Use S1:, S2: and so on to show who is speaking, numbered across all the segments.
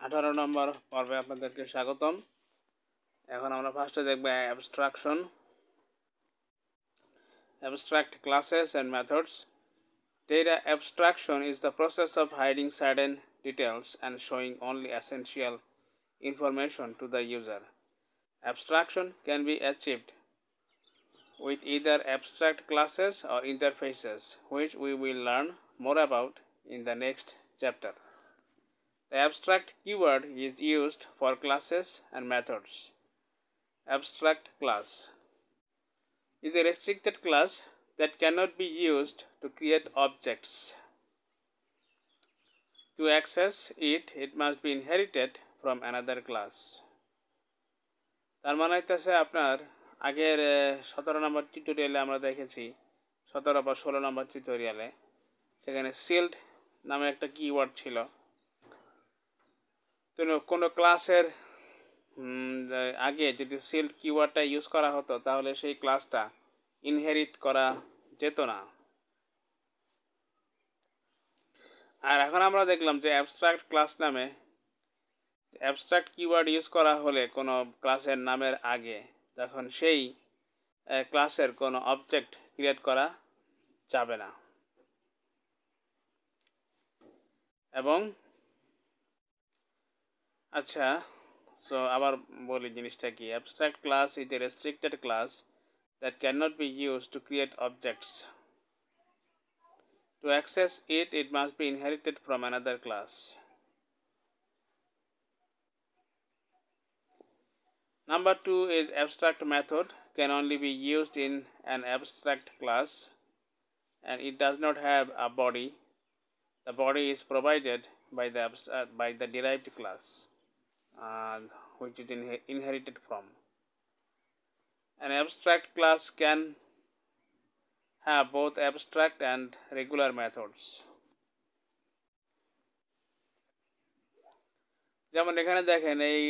S1: 18 নম্বর পর্বে আপনাদেরকে স্বাগতম। এখন আমরা ফার্স্টে দেখব abstract classes and methods. Data abstraction is the process of hiding certain details and showing only essential information to the user. Abstraction can be achieved with either abstract classes or interfaces, which we will learn more about in the next chapter. The abstract keyword is used for classes and methods. Abstract class is a restricted class that cannot be used to create objects. To access it, it must be inherited from another class. তার মানে হইতেছে আপনার আগের 17 নম্বর টিউটোরিয়ালে আমরা দেখেছি 17 বা 16 নম্বর টিউটোরিয়ালে সেখানে সিল্ড নামে একটা কিওয়ার্ড ছিল। তো কোনো ক্লাসের আগে যদি সিল্ড কিওয়ার্ডটা ইউজ করা হতো তাহলে সেই ক্লাসটা ইনহেরিট করা যেত না। আর এখন আমরা দেখলাম যে অ্যাবস্ট্রাক্ট ক্লাস নামে অ্যাবস্ট্রাক্ট কিওয়ার্ড ইউজ করা হলে কোনো ক্লাসের নামের আগে তখন সেই ক্লাসের কোনো অবজেক্ট ক্রিয়েট করা যাবে না। এবং আচ্ছা সো আবার বলি জিনিসটা কি, abstract class is a restricted class that can not be use to create objects. To access it, it must be inherited from another class. Number 2 is abstract method can only be used in an abstract class and it does not have a body. The body is provided by the derived class which is inherited from. An abstract class can have both abstract and regular methods. যেমন এখানে দেখেন এই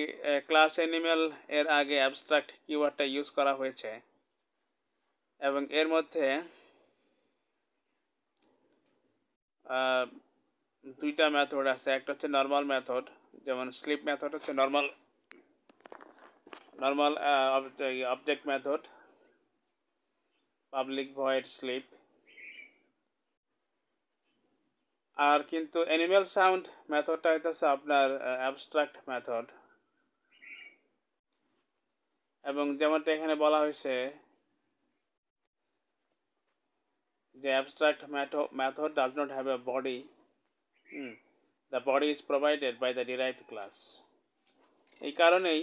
S1: class animal এর আগে abstract কিওয়ার্ডটা use করা হয়েছে এবং এর মধ্যে দুইটা মেথড আছে। একটা হচ্ছে নর্মাল মেথড, যেমন স্লিপ মেথড হচ্ছে normal object method, public void sleep. আর কিন্তু অ্যানিমেল সাউন্ড মেথডটা হইতেছে আপনার অ্যাবস্ট্রাক্ট মেথড। এবং যেমনটা এখানে বলা হয়েছে যে abstract method does not have a body. The body is provided by the derived class. এই কারণেই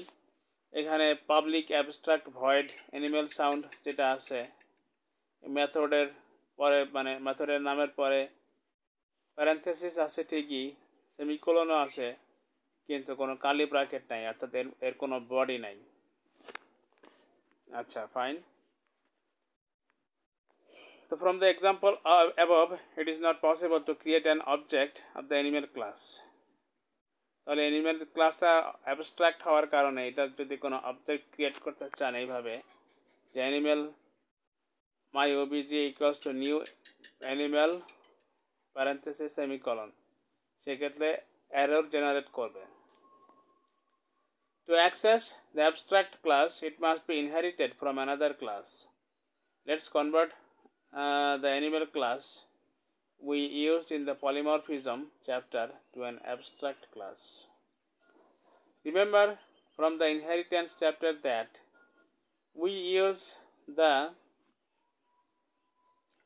S1: এখানে public abstract void animal sound যেটা আছে মেথডের পরে মানে মেথডের নামের পরে প্যারেনথেসিস আছে ঠিকই, সেমিকোলনও আছে, কিন্তু কোনো কার্লি ব্র্যাকেট নাই, অর্থাৎ এর কোনো বডি নাই। আচ্ছা fine. So from the example above, it is not possible to create an object of the animal class. তাহলে অ্যানিমেল ক্লাসটা অ্যাবস্ট্রাক্ট হওয়ার কারণে এটা যদি কোনো অবজেক্ট ক্রিয়েট করতে চান এইভাবে যে animal my obj equals to new animal parenthesis semicolon, সেক্ষেত্রে এরর জেনারেট করবে। To access the abstract class, it must be inherited from another class. Let's convert the animal class we used in the polymorphism chapter to an abstract class. Remember from the inheritance chapter that we use the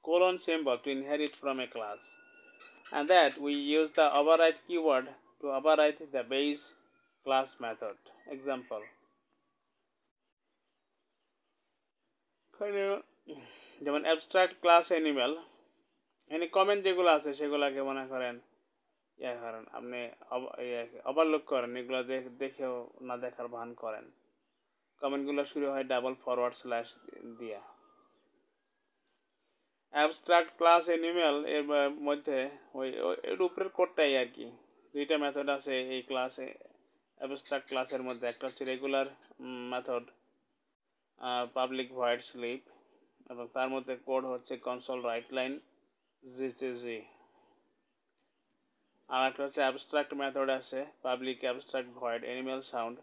S1: colon symbol to inherit from a class and that we use the override keyword to override the base class method. Example, যেমন abstract class animal, এখানে comment যেগুলো আছে সেগুলোকে মনে করেন করেন আপনি overlook করেন, এগুলো দেখেও না দেখার ভান করেন। কমেন্টগুলো শুরু হয় ডাবল ফরওয়ার্ড স্ল্যাশ দিয়া। অ্যাবস্ট্রাক্ট ক্লাস অ্যানিমেল এর মধ্যে এর উপরের কোডটাই আর কি। দুইটা মেথড আছে এই ক্লাসে অ্যাবস্ট্রাক্ট ক্লাসের মধ্যে, একটা হচ্ছে regular method public void sleep এবং তার মধ্যে কোড হচ্ছে কনসোল রাইট লাইন জিসিজি। আর একটা হচ্ছে অ্যাবস্ট্রাক্ট মেথড আছে, public abstract void animal sound.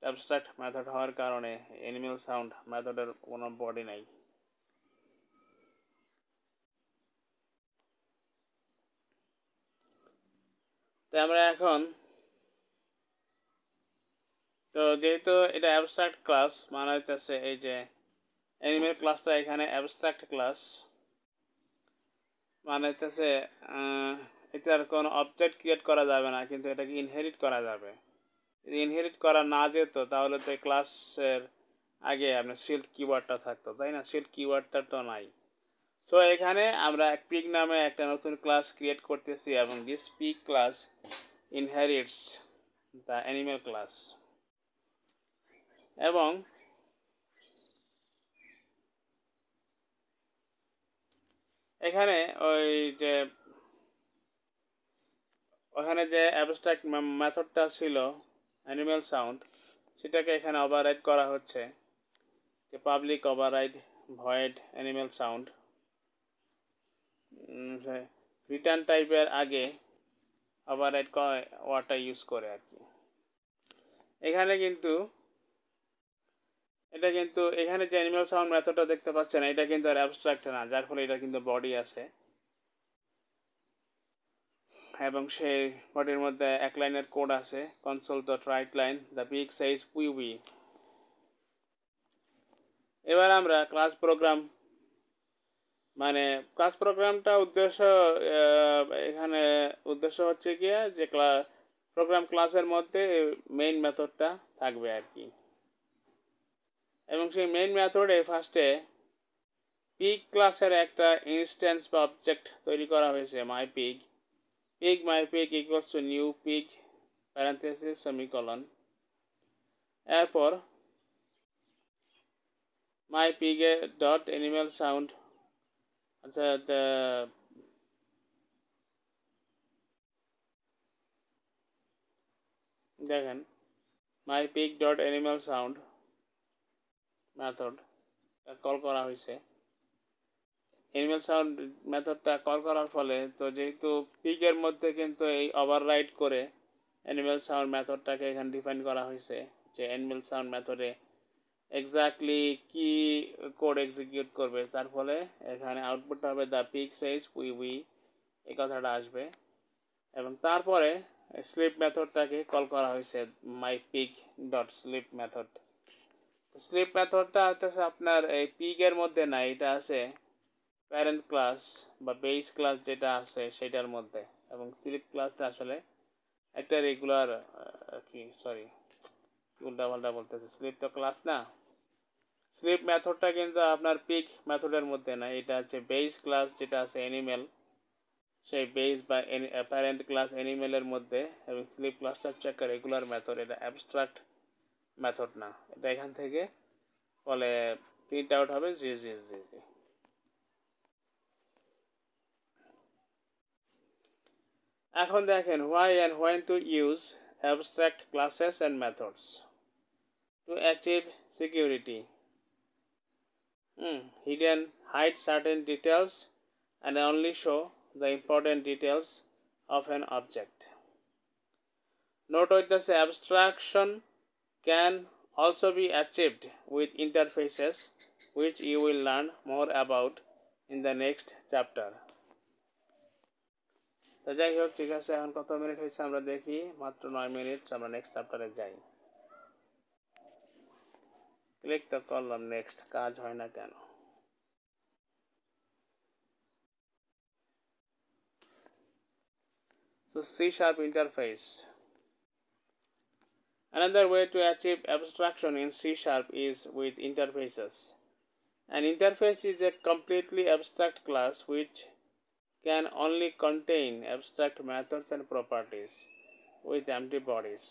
S1: Abstract method হওয়ার কারণে অ্যানিমেল সাউন্ড মেথডের কোনো বডি নাই। তো আমরা এখন তো যেহেতু এটা অ্যাবস্ট্রাক্ট ক্লাস মানে হইতেছে এই যে অ্যানিমেল ক্লাসটা এখানে অ্যাবস্ট্রাক্ট ক্লাস মানে হইতেছে এটার কোনো অবজেক্ট ক্রিয়েট করা যাবে না, কিন্তু এটাকে ইনহেরিট করা যাবে। যদি ইনহেরিট করা না যেত তাহলে তো ক্লাসের আগে আপনার শিল্ড কিওয়ার্ডটা থাকতো, তাই না? শিল্ড কিওয়ার্ডটা তো নাই। তো এখানে আমরা পিক নামে একটা নতুন ক্লাস ক্রিয়েট করতেছি এবং this pig class inherits the animal class. এবং এখানে ওখানে যে অ্যাবস্ট্রাক্ট মেথডটা ছিল অ্যানিমেল সাউন্ড, সেটাকে এখানে ওভাররাইড করা হচ্ছে যে public override void animal sound. Return টাইপের আগে ওভাররাইড ওয়ার্ডটা ইউজ করে আর কি। এখানে কিন্তু এখানে যে অ্যানিমেল সাউন্ড মেথডটা দেখতে পাচ্ছেন এটা কিন্তু আর অ্যাবস্ট্রাক্ট না, যার ফলে এটা কিন্তু বডি আছে এবং সেই বডির মধ্যে এক লাইনের কোড আছে, console dot write line the pig says wee. এবার আমরা ক্লাস প্রোগ্রামটা এখানে উদ্দেশ্য হচ্ছে গিয়ে যে প্রোগ্রাম ক্লাসের মধ্যে মেইন মেথডটা থাকবে আর কি। এবং সেই মেইন মেথডে ফার্স্টে পিক ক্লাসের একটা ইনস্ট্যান্স বা অবজেক্ট তৈরি করা হয়েছে, my pig equals to new pig parenthesis semicolon. এরপর মাই পিকে ডট অ্যানিমেল সাউন্ড, আচ্ছা দেখেন my pig dot animal sound method call করা হয়েছে। অ্যানিমেল সাউন্ড মেথডটা কল করার ফলে তো যেহেতু পিকের মধ্যে কিন্তু এই ওভাররাইড করে অ্যানিমেল সাউন্ড মেথডটাকে এখানে ডিফাইন করা হয়েছে যে অ্যানিমেল সাউন্ড মেথডে এক্স্যাক্টলি কি কোড এক্সিকিউট করবে, তার ফলে এখানে আউটপুটটা হবে দ্য পিক সাইজ উই এই কথাটা আসবে। এবং তারপরে স্লিপ মেথডটাকে কল করা হয়েছে my pig dot sleep method. Sleep মেথডটা হচ্ছে আপনার এই পিকের মধ্যে নাই, এটা আছে প্যারেন্ট ক্লাস বা বেস ক্লাস যেটা আছে সেটার মধ্যে। এবং স্লিপ ক্লাসটা আসলে একটা রেগুলার উল্টাপাল্টা বলতেছে, স্লিপ তো ক্লাস না। স্লিপ মেথডটা কিন্তু আপনার পিক মেথডের মধ্যে না, এটা হচ্ছে বেস ক্লাস যেটা আছে অ্যানিমেল, সেই বেস বা প্যারেন্ট ক্লাস অ্যানিমেলের মধ্যে। এবং স্লিপ ক্লাসটা হচ্ছে একটা রেগুলার মেথড, এটা অ্যাবস্ট্রাক্ট মেথড না। এটা এখান থেকে ফলে প্রিন্ট আউট হবে জি। এখন দেখেন why and when to use abstract classes and methods to achieve security. Hide certain details and only show the important details of an object. Note with this abstraction can also be achieved with interfaces, which you will learn more about in the next chapter. তো যাই হোক, ঠিক আছে, এখন কত minute হয়েছে আমরা দেখি, মাত্র 9 মিনিট। আমরা নেক্সট চ্যাপ্টারে যাই। ক্লিক তো করলাম, নেক্সট কাজ হয় না কেন? So C# interface. Another way to achieve abstraction in C# is with interfaces. An interface is a completely abstract class which can only contain abstract methods and properties with empty bodies.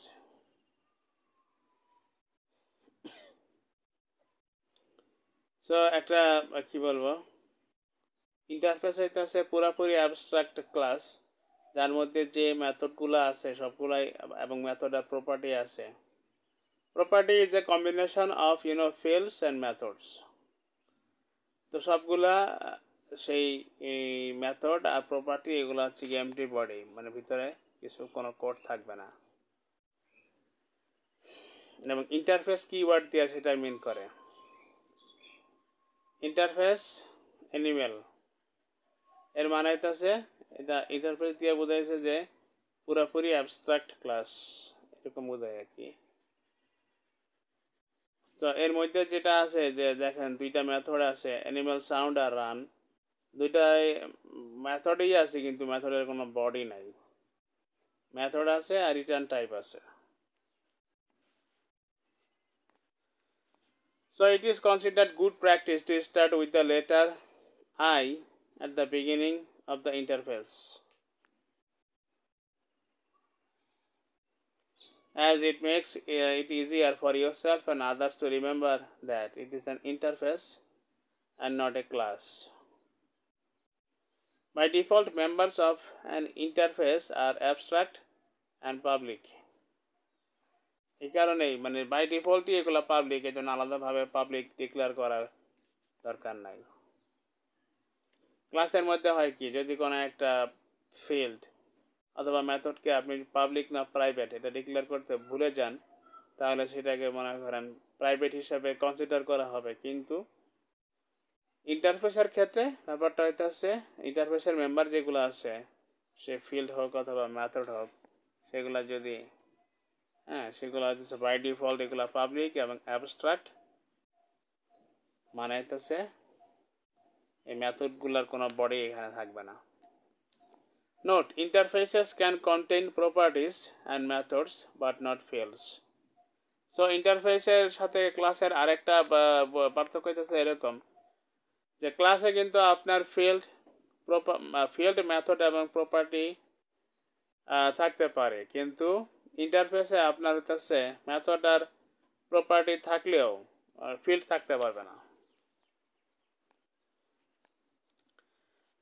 S1: So একটা কি বলবো, interface হইতেছে পুরোপুরি abstract class যার মধ্যে যে মেথডগুলো আছে সবগুলাই এবং মেথড আর প্রপার্টি আছে। Property is a combination of fields and methods. তো সবগুলা সেই মেথড আর প্রপার্টি এগুলো হচ্ছে এমটি বডি, মানে ভিতরে কিছু কোনো কোড থাকবে না। এবং ইন্টারফেস কিওয়ার্ড দিয়ে সেটা মিন করে। ইন্টারফেস অ্যানিমেল এর মানে হইতেছে, এটা ইন্টারফেস দিয়ে বোঝাইছে যে পুরোপুরি অ্যাবস্ট্রাক্ট ক্লাস এরকম বোঝায় আর কি। তো এর মধ্যে যেটা আছে যে দেখেন দুইটা মেথড আছে, অ্যানিমেল সাউন্ড আর রান, দুইটাই মেথডই আছে কিন্তু মেথডের কোনো বডি নাই। মেথড আছে আর রিটার্ন টাইপ আছে। So it is considered good practice to start with the letter I at the beginning of the interface, as it makes it easier for yourself and others to remember that it is an interface and not a class. By default, members of an interface are abstract and public. এই কারণেই মানে by ডিফল্টই এগুলো public, এই জন্য আলাদাভাবে public declare করার দরকার নাই। ক্লাসের মধ্যে হয় কি, যদি কোনো একটা ফিল্ড অথবা মেথডকে আপনি পাবলিক না প্রাইভেট এটা ডিক্লেয়ার করতে ভুলে যান, তাহলে সেটাকে মনে করেন প্রাইভেট হিসাবে কনসিডার করা হবে। কিন্তু ইন্টারফেসের ক্ষেত্রে ব্যাপারটা হইতেছে ইন্টারফেসের মেম্বার যেগুলো আছে, সে ফিল্ড হোক অথবা মেথড হোক, সেগুলো যদি সেগুলো হচ্ছে বাই ডিফল্ট এগুলো পাবলিক এবং অ্যাবস্ট্রাক্ট, মানে হইতেছে এই মেথডগুলোর কোনো বডি এখানে থাকবে না। Note, interfaces can contain properties and methods but not fields. So ইন্টারফেসের সাথে ক্লাসের আরেকটা পার্থক্য হইতেছে এরকম যে ক্লাসে কিন্তু আপনার ফিল্ড মেথড এবং প্রপার্টি থাকতে পারে, কিন্তু ইন্টারফেসে আপনার হচ্ছে মেথড আর প্রপার্টি থাকলেও ফিল্ড থাকতে পারবে না।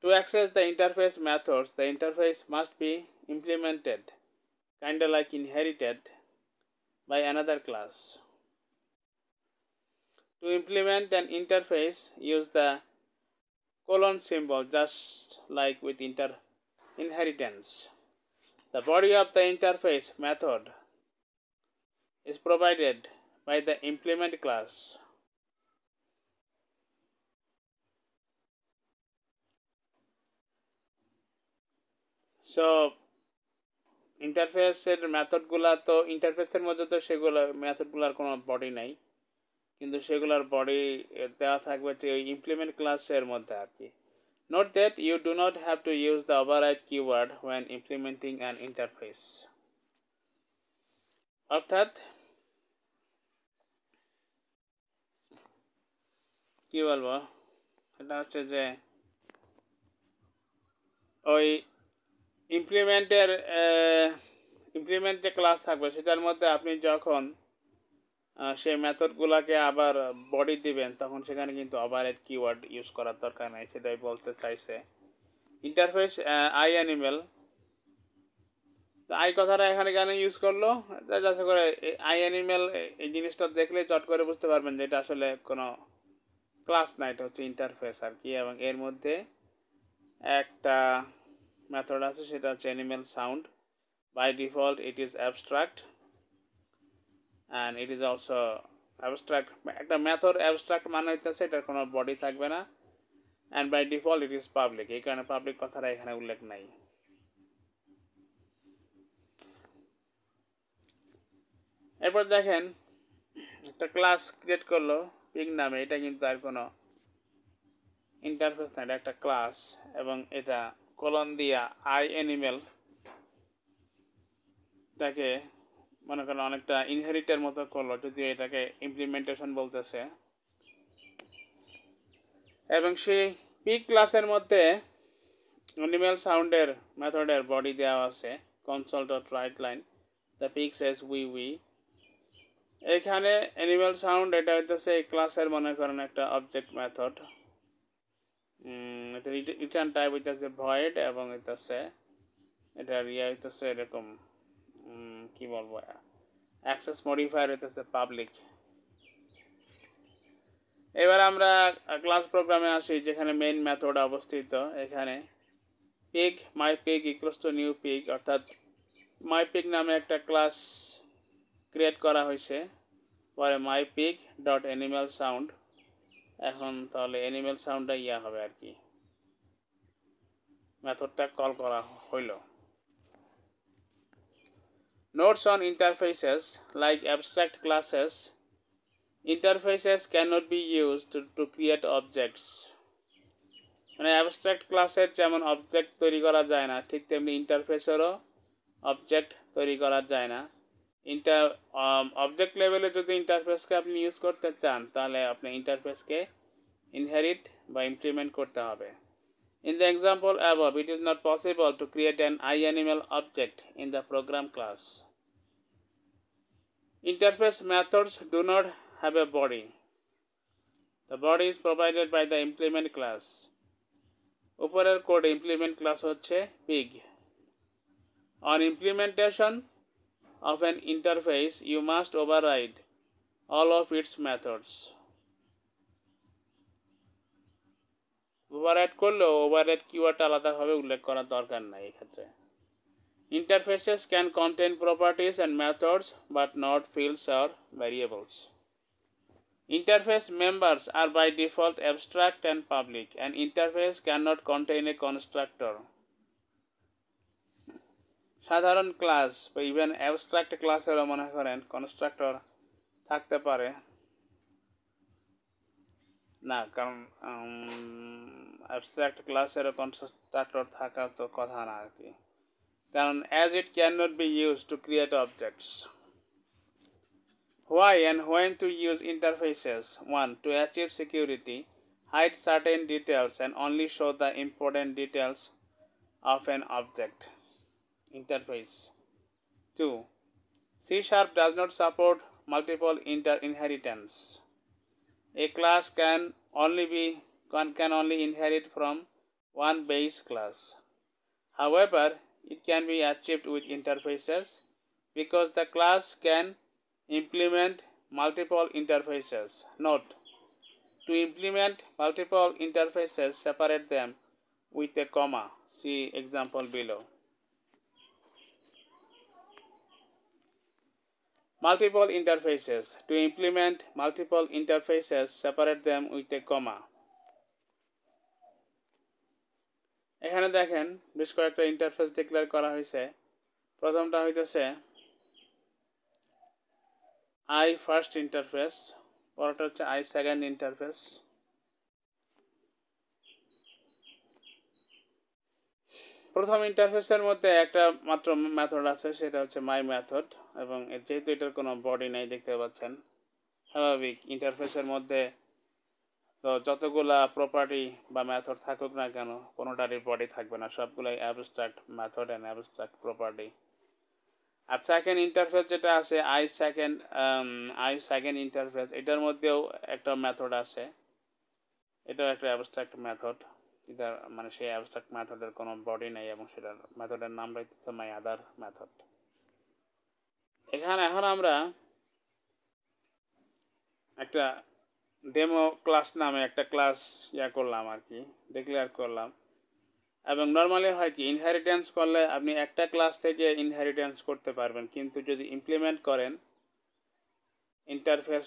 S1: To access the interface methods, the interface must be implemented, kinda like inherited, by another class. To implement an interface, use the colon symbol just like with inheritance. The body of the interface method is provided by the implement class. So ইন্টারফেসের মেথডগুলা তো ইন্টারফেসের মধ্যে তো সেগুলো মেথডগুলোর কোনো body নাই, কিন্তু সেগুলোর বডি দেওয়া থাকবে যে ওই ইমপ্লিমেন্ট ক্লাসের মধ্যে আর কি। Note that you do not have to use the override keyword when implementing an interface. অর্থাৎ কি বলবো, এটা হচ্ছে যে ওই ইমপ্লিমেন্ট যে ক্লাস থাকবে সেটার মধ্যে আপনি যখন সেই মেথডগুলোকে আবার বডি দিবেন তখন সেখানে কিন্তু ওভাররাইড কিওয়ার্ড ইউজ করার দরকার নাই, সেটাই বলতে চাইছে। ইন্টারফেস আই অ্যানিমেল, তো আই কথাটা এখানে কেন ইউজ করলো, যাতে করে আই অ্যানিমেল এই জিনিসটা দেখলে চট করে বুঝতে পারবেন যে এটা আসলে কোনো ক্লাস না, এটা হচ্ছে ইন্টারফেস আর কি। এবং এর মধ্যে একটা মেথড আছে, সেটা হচ্ছে animal sound. By default it is abstract and it is also abstract. একটা মেথড অ্যাবস্ট্রাক্ট মানে হইতেছে এটার কোনো বডি থাকবে না, and by default it is public, এই কারণে পাবলিক কথাটা এখানে উল্লেখ নাই। এরপর দেখেন একটা ক্লাস ক্রিয়েট করলো পিক নামে, এটা কিন্তু আর কোনো ইন্টারফেস না, এটা একটা ক্লাস। এবং এটা কলন দিয়া আই অ্যানিমেল তাকে মনে করেন অনেকটা ইনহেরিটের মতো করলো, যদিও এটাকে ইমপ্লিমেন্টেশন বলতেছে। এবং সেই পিক ক্লাসের মধ্যে অ্যানিমেল সাউন্ডের মেথডের বডি দেওয়া আছে console dot write line the pig says wee. এখানে অ্যানিমেল সাউন্ড এটা হইতেছে এই ক্লাসের মনে করেন একটা অবজেক্ট মেথড। এটা রিটার্ন টাইপ হইতেছে ভয়েড, এবং হইতেছে এটা হইতেছে এরকম কি বলবো, অ্যাক্সেস মডিফায়ার হইতেছে পাবলিক। এবার আমরা ক্লাস প্রোগ্রামে আসি, যেখানে মেইন মেথড অবস্থিত। এখানে pig my pig equals to new pig, অর্থাৎ mypig নামে একটা ক্লাস ক্রিয়েট করা হয়েছে পরে mypig ডট অ্যানিমাল সাউন্ড এখন তাহলে অ্যানিমাল সাউন্ডটা ইয়া হবে আর কি মেথডটা কল করা হইল notes on interfaces like abstract classes interfaces cannot be used to create objects মানে অ্যাবস্ট্রাক্ট ক্লাসের যেমন অবজেক্ট তৈরি করা যায় না ঠিক তেমনি ইন্টারফেসেরও অবজেক্ট তৈরি করা যায় না অবজেক্ট লেভেলে যদি ইন্টারফেসকে আপনি ইউজ করতে চান তাহলে আপনি ইন্টারফেসকে ইনহেরিট বা ইমপ্লিমেন্ট করতে হবে In the example above, it is not possible to create an iAnimal object in the program class. Interface methods do not have a body. The body is provided by the implement class. উপরের code implement class হচ্ছে pig. On implementation of an interface, you must override all of its methods. Override করলেও override কিওয়ার্ডটা আলাদাভাবে উল্লেখ করার দরকার নাই এই ক্ষেত্রে Interfaces can contain properties and methods but not fields or variables. Interface members are by default abstract and public. An interface cannot contain a constructor. সাধারণ class বা ইভেন অ্যাবস্ট্রাক্ট ক্লাসেরও মনে করেন কনস্ট্রাক্টর থাকতে পারে না কারণ অ্যাবস্ট্রাক্ট ক্লাসেরও কনস্ট্রাক্টর থাকার তো কথা না আর কি কারণ as it cannot be used to create objects. Why and when to use interfaces? 1. To achieve security, hide certain details and only show the important details of an object. Interface. 2. C# does not support multiple inheritance. A class can only inherit from one base class. However, it can be achieved with interfaces because the class can implement multiple interfaces. Note: to implement multiple interfaces, separate them with a comma. See example below. Multiple interfaces. To implement multiple interfaces, separate them with a comma. এখানে দেখেন বেশ কয়েকটা interface declare করা হয়েছে প্রথমটা হইতেছে I first interface পরেরটা হচ্ছে আই সেকেন্ড ইন্টারফেস প্রথম ইন্টারফেসের মধ্যে একটা মাত্র মেথড আছে সেটা হচ্ছে মাই মেথড এবং যেহেতু এটার কোনো বডি নাই দেখতে পাচ্ছেন স্বাভাবিক ইন্টারফেসের মধ্যে তো যতগুলা প্রপার্টি বা মেথড থাকুক না কেন কোনোটারই বডি থাকবে না সবগুলাই abstract method and abstract property আর সেকেন্ড ইন্টারফেস যেটা আছে আই সেকেন্ড ইন্টারফেস এটার মধ্যেও একটা মেথড আছে এটাও একটা অ্যাবস্ট্রাক্ট মেথড এটা মানে সেই অ্যাবস্ট্রাক্ট মেথডের কোনো বডি নেই এবং সেটার মেথডের নাম রয়েছে মাই আদার মেথড এখানে এখন আমরা একটা ডেমো ক্লাস নামে একটা ক্লাস করলাম আর কি ডিক্লেয়ার করলাম এবং নর্মালি হয় কি ইনহেরিটেন্স করলে আপনি একটা ক্লাস থেকে ইনহেরিটেন্স করতে পারবেন কিন্তু যদি ইমপ্লিমেন্ট করেন ইন্টারফেস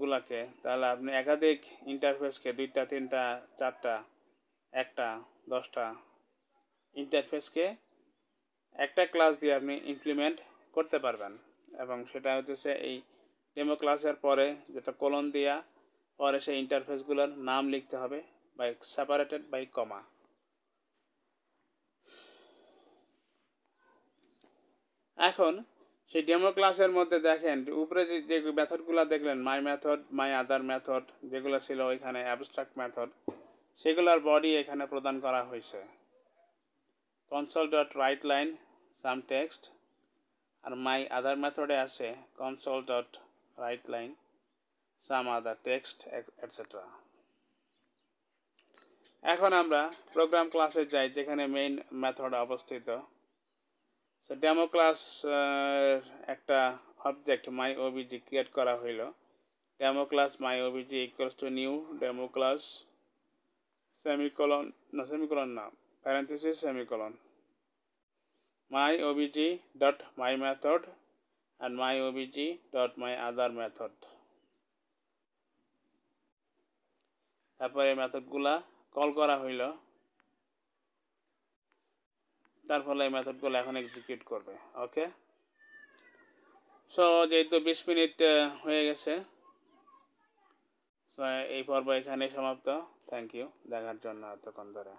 S1: গুলাকে তাহলে আপনি একাধিক ইন্টারফেসকে 2টা 3টা 4টা 1টা 10টা ইন্টারফেসকে একটা ক্লাস দিয়ে আপনি ইমপ্লিমেন্ট করতে পারবেন এবং সেটা হচ্ছে এই ডেমো ক্লাসের পরে যেটা কোলন দেয়া পরে সেই ইন্টারফেসগুলোর নাম লিখতে হবে বাই সেপারেটেড বাই কমা এখন সেই ডেমো ক্লাসের মধ্যে দেখেন উপরে যে মেথডগুলো দেখলেন মাই মেথড মাই আদার মেথড যেগুলো ছিল ওইখানে অ্যাবস্ট্রাক্ট মেথড সেগুলোর বডি এখানে প্রদান করা হয়েছে console dot write line some text আর মাই আদার মেথডে আছে console dot write line some other text etcetera এখন আমরা প্রোগ্রাম ক্লাসে যাই যেখানে মেইন মেথড অবস্থিত সো ডেমো ক্লাস একটা অবজেক্ট মাই ওবিজি ক্রিয়েট করা হইল demo class my obj equals to new demo class semicolon না parenthesis semicolon myobj.myMethod and myobj.myOtherMethod। তারপরে এই মেথডগুলা কল করা হইল, তার ফলে এই মেথডগুলো এখন এক্সিকিউট করবে। ওকে, সো যেহেতু 20 মিনিট হয়ে গেছে, সো এই পর্ব এখানেই সমাপ্ত। থ্যাংক ইউ দেখার জন্য এতক্ষণ ধরে।